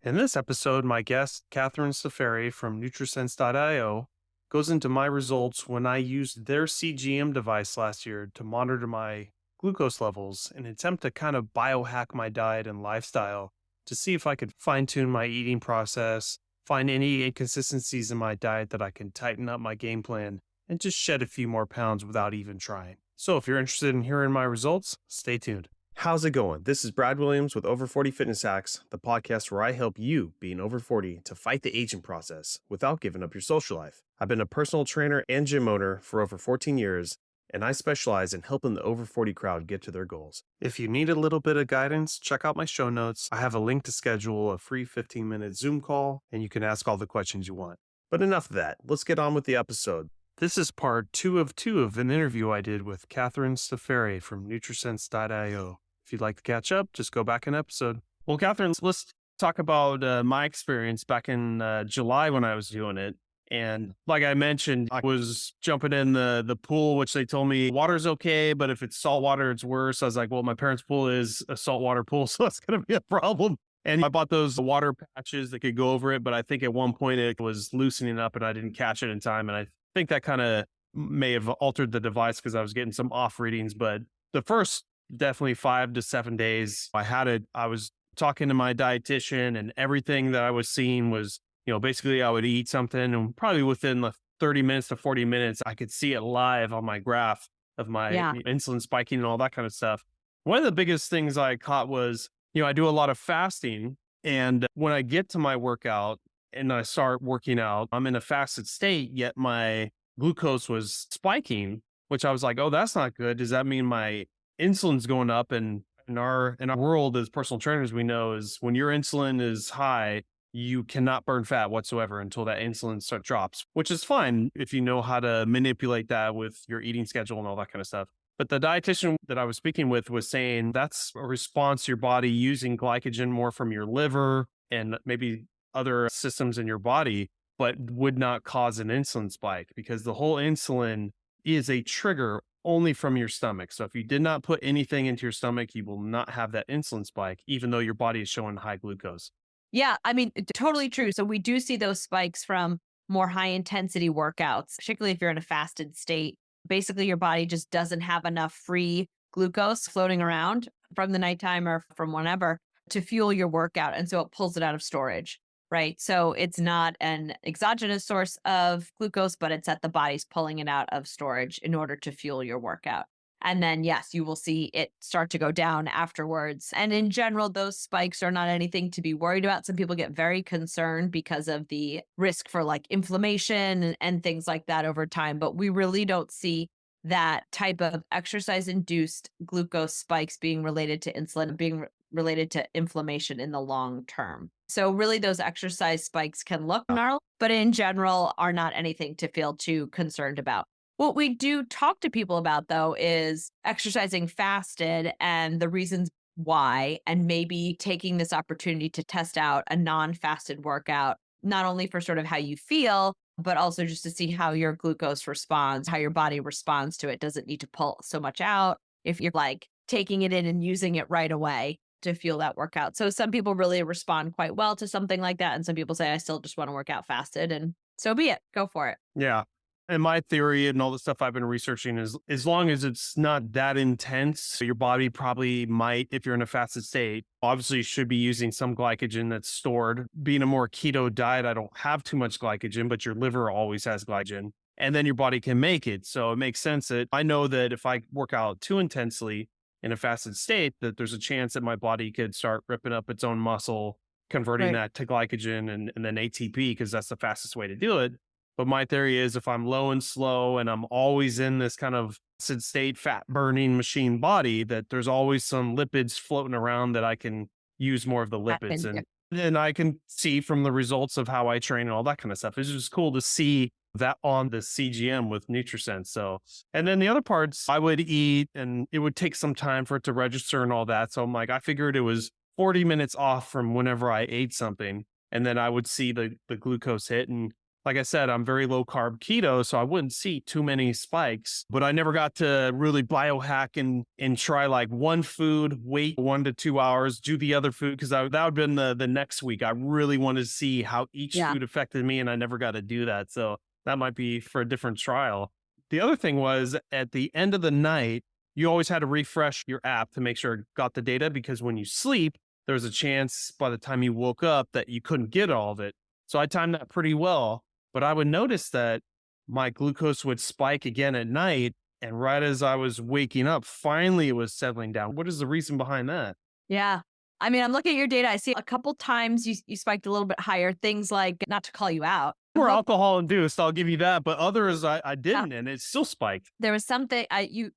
In this episode, my guest, Catherine Staffieri from Nutrisense.io, goes into my results when I used their CGM device last year to monitor my glucose levels in an attempt to kind of biohack my diet and lifestyle to see if I could fine tune my eating process, find any inconsistencies in my diet that I can tighten up my game plan, and just shed a few more pounds without even trying. So if you're interested in hearing my results, stay tuned. How's it going? This is Brad Williams with Over 40 Fitness Hacks, the podcast where I help you, being over 40, to fight the aging process without giving up your social life. I've been a personal trainer and gym owner for over 14 years, and I specialize in helping the over 40 crowd get to their goals. If you need a little bit of guidance, check out my show notes. I have a link to schedule a free 15-minute Zoom call, and you can ask all the questions you want. But enough of that. Let's get on with the episode. This is part 2 of an interview I did with Catherine Staffieri from Nutrisense.io. If you'd like to catch up, just go back an episode. Well, Catherine, let's talk about my experience back in July when I was doing it. And like I mentioned, I was jumping in the pool, which they told me water's okay, but if it's saltwater, it's worse. I was like, well, my parents' pool is a saltwater pool, so that's going to be a problem. And I bought those water patches that could go over it, but I think at one point it was loosening up and I didn't catch it in time. And I think that kind of may have altered the device because I was getting some off readings. But the first definitely 5 to 7 days I had it, I was talking to my dietitian and everything that I was seeing was, basically I would eat something and probably within the 30 minutes to 40 minutes, I could see it live on my graph of my insulin spiking and all that kind of stuff. One of the biggest things I caught was, I do a lot of fasting. And when I get to my workout and I start working out, I'm in a fasted state, yet my glucose was spiking, which I was like, oh, that's not good. Does that mean my insulin's going up? And in our world as personal trainers, we know is when your insulin is high, you cannot burn fat whatsoever until that insulin drops, which is fine if you know how to manipulate that with your eating schedule and all that kind of stuff. But the dietitian that I was speaking with was saying that's a response to your body using glycogen more from your liver and maybe other systems in your body, but would not cause an insulin spike because the whole insulin is a trigger only from your stomach. So if you did not put anything into your stomach, you will not have that insulin spike, even though your body is showing high glucose. Yeah, I mean, totally true. So we do see those spikes from more high intensity workouts, particularly if you're in a fasted state. Basically, your body just doesn't have enough free glucose floating around from the nighttime or from whenever to fuel your workout. And so it pulls it out of storage, right? So it's not an exogenous source of glucose, but it's that the body's pulling it out of storage in order to fuel your workout. And then, yes, you will see it start to go down afterwards. And in general, those spikes are not anything to be worried about. Some people get very concerned because of the risk for like inflammation and things like that over time. But we really don't see that type of exercise-induced glucose spikes being related to insulin, being related to inflammation in the long term. So really those exercise spikes can look gnarly, but in general are not anything to feel too concerned about. What we do talk to people about, though, is exercising fasted and the reasons why, and maybe taking this opportunity to test out a non-fasted workout, not only for sort of how you feel, but also just to see how your glucose responds, how your body responds to it. Does it need to pull so much out? If you're like taking it in and using it right away to fuel that workout. So some people really respond quite well to something like that. And some people say, I still just want to work out fasted, and so be it. Go for it. Yeah. And my theory and all the stuff I've been researching is as long as it's not that intense, your body probably might, if you're in a fasted state, obviously you should be using some glycogen that's stored. Being a more keto diet, I don't have too much glycogen, but your liver always has glycogen. And then your body can make it. So it makes sense that I know that if I work out too intensely in a fasted state, that there's a chance that my body could start ripping up its own muscle, converting that to glycogen and then ATP, because that's the fastest way to do it. But my theory is if I'm low and slow and I'm always in this kind of acid state, fat burning machine body, that there's always some lipids floating around that I can use more of the lipids. And then I can see from the results of how I train and all that kind of stuff. It's just cool to see that on the CGM with Nutrisense. So, and then the other parts I would eat and it would take some time for it to register and all that. So I'm like, I figured it was 40 minutes off from whenever I ate something. And then I would see the glucose hit. And like I said, I'm very low carb keto, so I wouldn't see too many spikes, but I never got to really biohack and try like one food, wait 1 to 2 hours, do the other food because that would have been the next week. I really wanted to see how each Yeah. food affected me, and I never got to do that. So that might be for a different trial. The other thing was at the end of the night, you always had to refresh your app to make sure it got the data because when you sleep, there's a chance by the time you woke up that you couldn't get all of it. So I timed that pretty well, but I would notice that my glucose would spike again at night. And right as I was waking up, finally it was settling down. What is the reason behind that? Yeah. I mean, I'm looking at your data. I see a couple times you spiked a little bit higher. Things like, not to call you out, More but alcohol induced, I'll give you that. But others I didn't, and it still spiked. there was something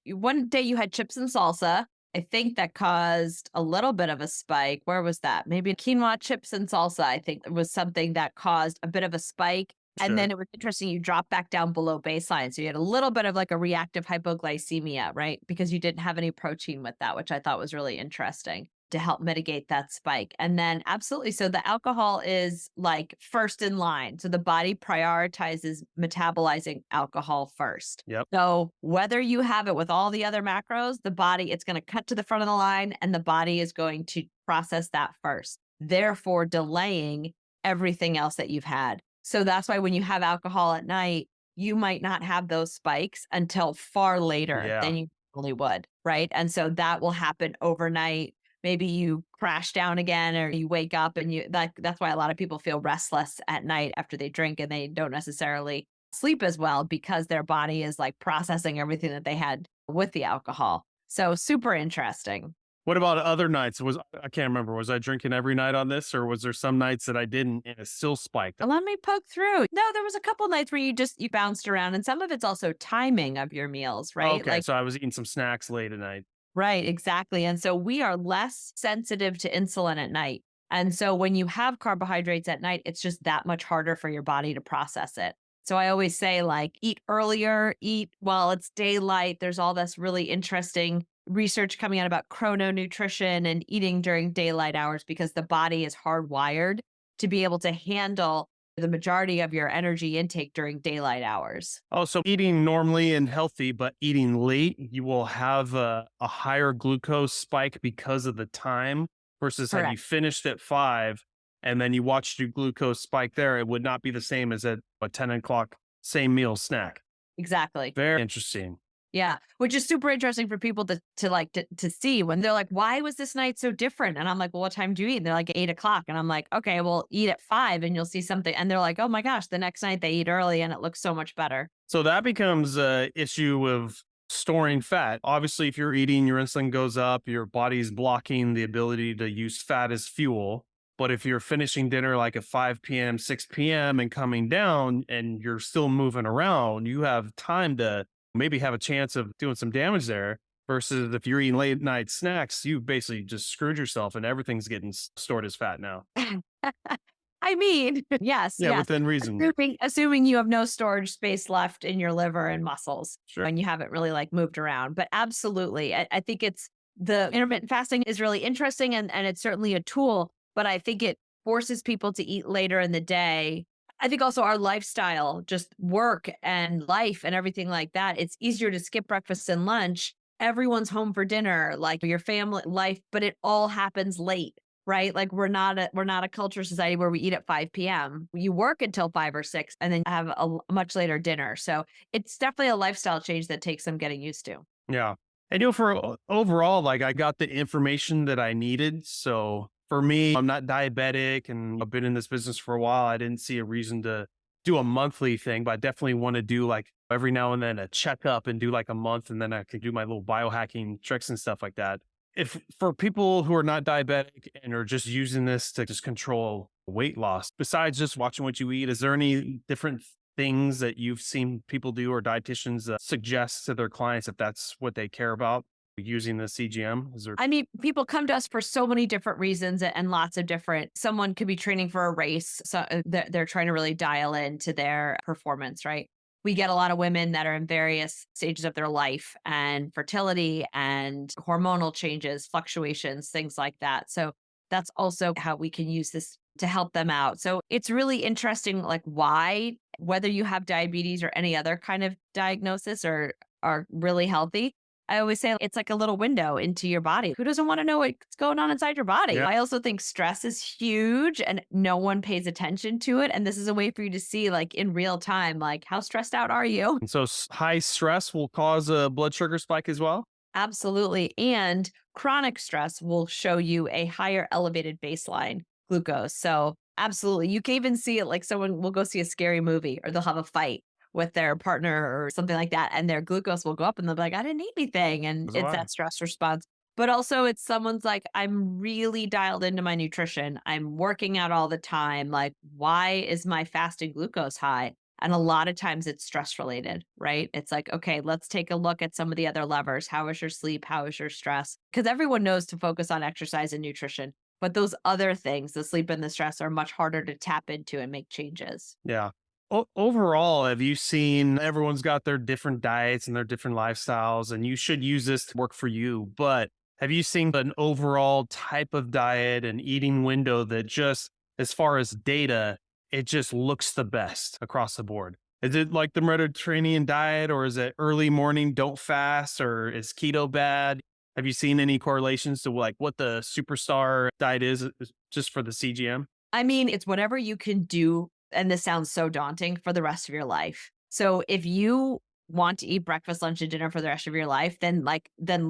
one day you had chips and salsa. I think that caused a little bit of a spike. Where was that? Maybe quinoa chips and salsa, I think was something that caused a bit of a spike. And then Sure. it was interesting, you dropped back down below baseline. So you had a little bit of like a reactive hypoglycemia, right? Because you didn't have any protein with that, which I thought was really interesting to help mitigate that spike. And then absolutely. So the alcohol is like first in line. So the body prioritizes metabolizing alcohol first. Yep. So whether you have it with all the other macros, the body, it's going to cut to the front of the line and the body is going to process that first, therefore delaying everything else that you've had. So that's why when you have alcohol at night, you might not have those spikes until far later Yeah. than you normally would, right? And so that will happen overnight. Maybe you crash down again or you wake up and that's why a lot of people feel restless at night after they drink and they don't necessarily sleep as well because their body is like processing everything that they had with the alcohol. So super interesting. What about other nights? I can't remember. Was I drinking every night on this, or was there some nights that I didn't and it still spiked? Let me poke through. No, there was a couple nights where you bounced around and some of it's also timing of your meals, right? Okay, Like so I was eating some snacks late at night. right, exactly. And so we are less sensitive to insulin at night. And so when you have carbohydrates at night, it's just that much harder for your body to process it. So I always say, like, eat earlier, eat while it's daylight. There's all this really interesting research coming out about chrononutrition and eating during daylight hours because the body is hardwired to be able to handle the majority of your energy intake during daylight hours. Oh, so eating normally and healthy, but eating late, you will have a higher glucose spike because of the time versus had you Correct. finished at 5 and then you watched your glucose spike there, it would not be the same as at a 10 o'clock same meal snack. Exactly. Very interesting. Yeah, which is super interesting for people to see when they're like, "Why was this night so different?" And I'm like, "Well, what time do you eat?" And they're like, 8 o'clock, and I'm like, "Okay, well, eat at 5 and you'll see something." And they're like, "Oh my gosh!" The next night they eat early and it looks so much better. So that becomes a issue of storing fat. Obviously, if you're eating, your insulin goes up, your body's blocking the ability to use fat as fuel. But if you're finishing dinner like at 5 p.m., 6 p.m., and coming down and you're still moving around, you have time to maybe have a chance of doing some damage there. Versus if you're eating late night snacks, you basically just screwed yourself and everything's getting stored as fat now. I mean, yes, Yeah, yes. within reason. Assuming you have no storage space left in your liver and muscles Sure. and you haven't really like moved around. But absolutely, I think it's the intermittent fasting is really interesting and it's certainly a tool, but I think it forces people to eat later in the day. I think also our lifestyle, just work and life and everything like that, it's easier to skip breakfast and lunch. Everyone's home for dinner, like your family life, but it all happens late, right? Like we're not a culture society where we eat at 5 p.m. You work until 5 or 6 and then have a much later dinner. So it's definitely a lifestyle change that takes some getting used to. Yeah. And for overall, like I got the information that I needed. So for me, I'm not diabetic and I've been in this business for a while. I didn't see a reason to do a monthly thing, but I definitely want to do like every now and then a checkup and do like a month and then I could do my little biohacking tricks and stuff like that. If for people who are not diabetic and are just using this to just control weight loss, besides just watching what you eat, is there any different things that you've seen people do or dietitians suggest to their clients if that's what they care about using the CGM? Is there? I mean, people come to us for so many different reasons and lots of different. Someone could be training for a race, so they're trying to really dial into their performance, right? We get a lot of women that are in various stages of their life and fertility and hormonal changes, fluctuations, things like that. So that's also how we can use this to help them out. So it's really interesting, like why, whether you have diabetes or any other kind of diagnosis or are really healthy. I always say it's like a little window into your body. Who doesn't want to know what's going on inside your body? Yeah. I also think stress is huge and no one pays attention to it. And this is a way for you to see, like in real time, like how stressed out are you? And so high stress will cause a blood sugar spike as well? Absolutely. And chronic stress will show you a higher elevated baseline glucose. So, absolutely. You can even see it like someone will go see a scary movie or they'll have a fight with their partner or something like that. And their glucose will go up and they'll be like, I didn't eat anything. And That's it's why. that stress response. But also, it's someone's like, I'm really dialed into my nutrition. I'm working out all the time. Like, why is my fasted glucose high? And a lot of times it's stress related, right? It's like, okay, let's take a look at some of the other levers. How is your sleep? How is your stress? Because everyone knows to focus on exercise and nutrition. But those other things, the sleep and the stress, are much harder to tap into and make changes. Yeah. Overall, have you seen everyone's got their different diets and their different lifestyles, and you should use this to work for you? But have you seen an overall type of diet and eating window that just, as far as data, it just looks the best across the board? Is it like the Mediterranean diet, or is it early morning, don't fast, or is keto bad? Have you seen any correlations to like what the superstar diet is just for the CGM? I mean, it's whatever you can do, and this sounds so daunting, for the rest of your life. So if you want to eat breakfast, lunch, and dinner for the rest of your life, then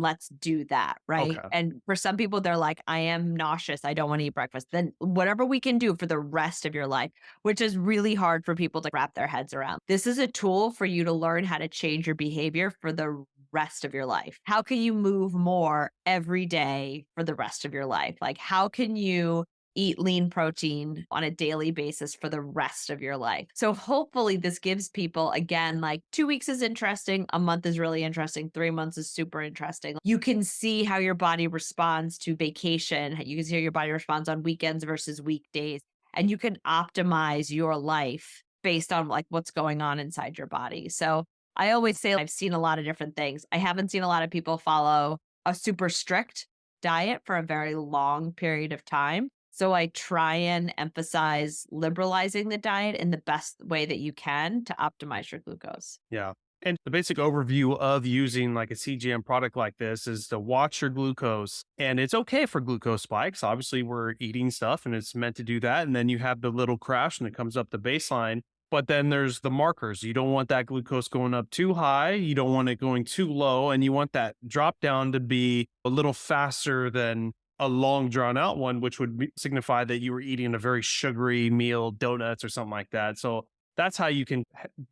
let's do that, right? Okay. And for some people, they're like, I am nauseous. I don't want to eat breakfast. Then whatever we can do for the rest of your life, which is really hard for people to wrap their heads around. This is a tool for you to learn how to change your behavior for the rest of your life. How can you move more every day for the rest of your life? Like, how can you eat lean protein on a daily basis for the rest of your life? So hopefully this gives people, again, like 2 weeks is interesting, a month is really interesting, 3 months is super interesting. You can see how your body responds to vacation. You can see how your body responds on weekends versus weekdays. And you can optimize your life based on like what's going on inside your body. So I always say I've seen a lot of different things. I haven't seen a lot of people follow a super strict diet for a very long period of time. So I try and emphasize liberalizing the diet in the best way that you can to optimize your glucose. Yeah. And the basic overview of using like a CGM product like this is to watch your glucose. And it's okay for glucose spikes. Obviously, we're eating stuff and it's meant to do that. And then you have the little crash and it comes up the baseline. But then there's the markers. You don't want that glucose going up too high. You don't want it going too low. And you want that drop down to be a little faster than a long drawn out one, which would signify that you were eating a very sugary meal, donuts or something like that. So that's how you can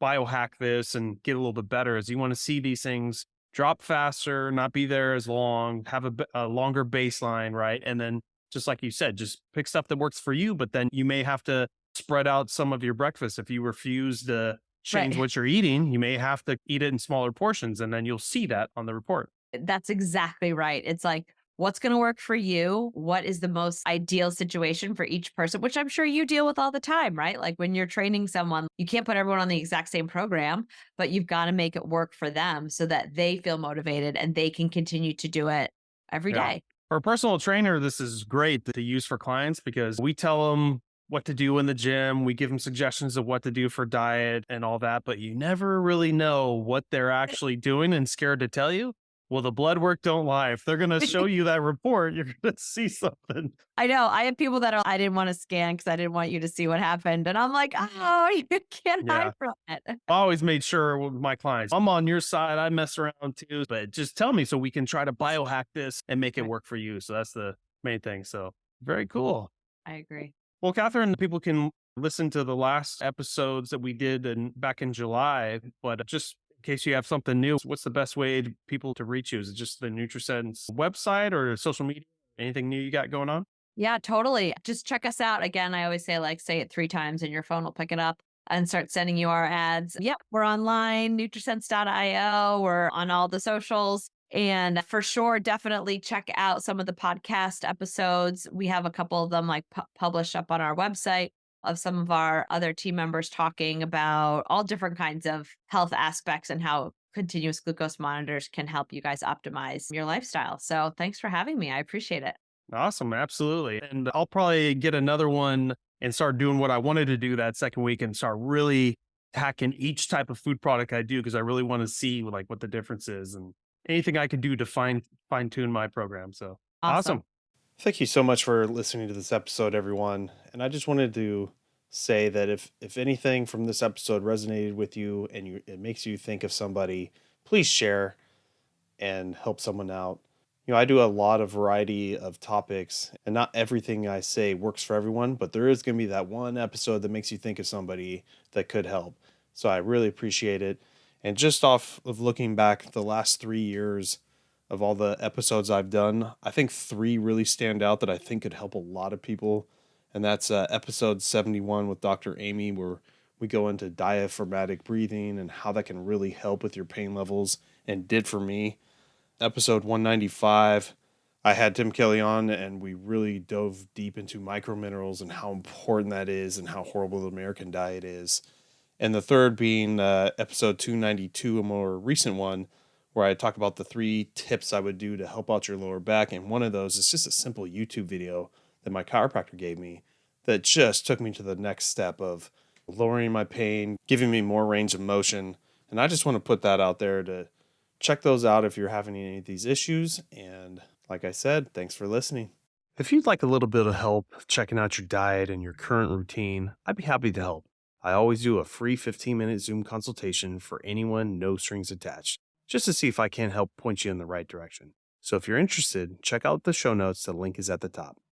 biohack this and get a little bit better is you want to see these things drop faster, not be there as long, have a longer baseline, right? And then just like you said, just pick stuff that works for you, but then you may have to spread out some of your breakfast. If you refuse to change Right. what you're eating, you may have to eat it in smaller portions and then you'll see that on the report. That's exactly right. It's like, what's going to work for you? What is the most ideal situation for each person, which I'm sure you deal with all the time, right? Like when you're training someone, you can't put everyone on the exact same program, but you've got to make it work for them so that they feel motivated and they can continue to do it every Yeah. day. For a personal trainer, this is great to use for clients because we tell them what to do in the gym. We give them suggestions of what to do for diet and all that, but you never really know what they're actually doing and scared to tell you. Well, the blood work don't lie. If they're going to show you that report, you're going to see something. I know. I have people that are, I didn't want to scan because I didn't want you to see what happened. And I'm like, oh, you can't hide Yeah. from it. I always made sure with my clients, I'm on your side. I mess around too, but just tell me so we can try to biohack this and make it Right. work for you. So that's the main thing. So very cool. I agree. Well, Catherine, people can listen to the last episodes that we did back in July, but just in case you have something new, what's the best way to people to reach you? Is it just the Nutrisense website or social media? Anything new you got going on? Yeah, totally. Just check us out. Again, I always say, like, say it 3 times and your phone will pick it up and start sending you our ads. Yep, we're online, nutrisense.io. We're on all the socials. And for sure, definitely check out some of the podcast episodes. We have a couple of them like published up on our website of some of our other team members talking about all different kinds of health aspects and how continuous glucose monitors can help you guys optimize your lifestyle. So thanks for having me. I appreciate it. Awesome. Absolutely. And I'll probably get another one and start doing what I wanted to do that second week and start really hacking each type of food product I do because I really want to see like what the difference is and anything I could do to fine tune my program. So awesome. Awesome. Thank you so much for listening to this episode, everyone. And I just wanted to say that if anything from this episode resonated with you and it makes you think of somebody, please share and help someone out. I do a lot of variety of topics, and not everything I say works for everyone, but there is going to be that one episode that makes you think of somebody that could help. So I really appreciate it. And just off of looking back the last 3 years of all the episodes I've done, I think three really stand out that I think could help a lot of people. And that's episode 71 with Dr. Amy, where we go into diaphragmatic breathing and how that can really help with your pain levels and did for me. Episode 195, I had Tim Kelly on and we really dove deep into microminerals and how important that is and how horrible the American diet is. And the third being episode 292, a more recent one, where I talk about the 3 tips I would do to help out your lower back. And one of those is just a simple YouTube video that my chiropractor gave me that just took me to the next step of lowering my pain, giving me more range of motion. And I just want to put that out there to check those out if you're having any of these issues. And like I said, thanks for listening. If you'd like a little bit of help checking out your diet and your current routine, I'd be happy to help. I always do a free 15-minute Zoom consultation for anyone, no strings attached, just to see if I can help point you in the right direction. So if you're interested, check out the show notes. The link is at the top.